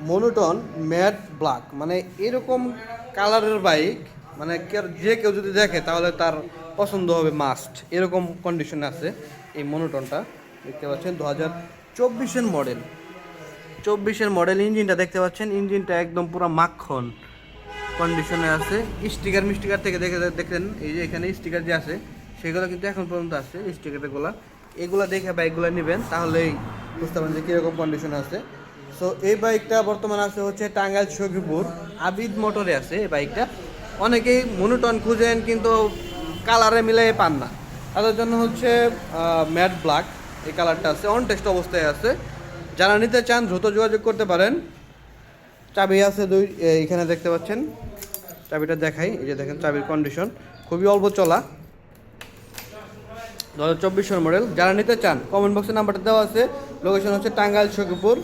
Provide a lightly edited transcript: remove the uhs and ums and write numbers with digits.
Monotone matte black, মানে এরকম কালারের বাইক মানে যে কেউ যদি দেখে তাহলে তার পছন্দ হবে মাস্ট, এরকম কন্ডিশনে আছে এই মনোটনটা। দেখতে পাচ্ছেন 2024-এর মডেল, 24-এর মডেল। ইঞ্জিনটা দেখতে পাচ্ছেন, ইঞ্জিনটা একদম পুরো মাখন কন্ডিশনে আছে। স্টিকার মিস্টিকার থেকে দেখেন, এই যে এখানে স্টিকার যে আছে সেগুলো কিন্তু এখন পর্যন্ত আছে স্টিকারগুলো। এগুলো দেখে বাইকগুলো নেবেন তাহলেই বুঝতে পারবেন যে কীরকম কন্ডিশনে আছে। সো এই বাইকটা বর্তমানে আছে হচ্ছে টাঙ্গাইল সখীপুর আবিদ মোটরে আছে এই বাইকটা। অনেকেই মনোটন খুঁজেন কিন্তু কালারে মিলাই পান না, তাদের জন্য হচ্ছে ম্যাট ব্ল্যাক এই কালারটা আছে, অন টেস্ট অবস্থায় আছে। যারা নিতে চান দ্রুত যোগাযোগ করতে পারেন। চাবি আছে এখানে দেখতে পাচ্ছেন, চাবিটা দেখাই, এই যে দেখেন চাবির কন্ডিশন খুবই অল্প চলা। 2024-এর মডেল। যারা নিতে চান কমেন্ট বক্সে নাম্বারটা দেওয়া আছে, লোকেশন হচ্ছে টাঙ্গাইল সখীপুর।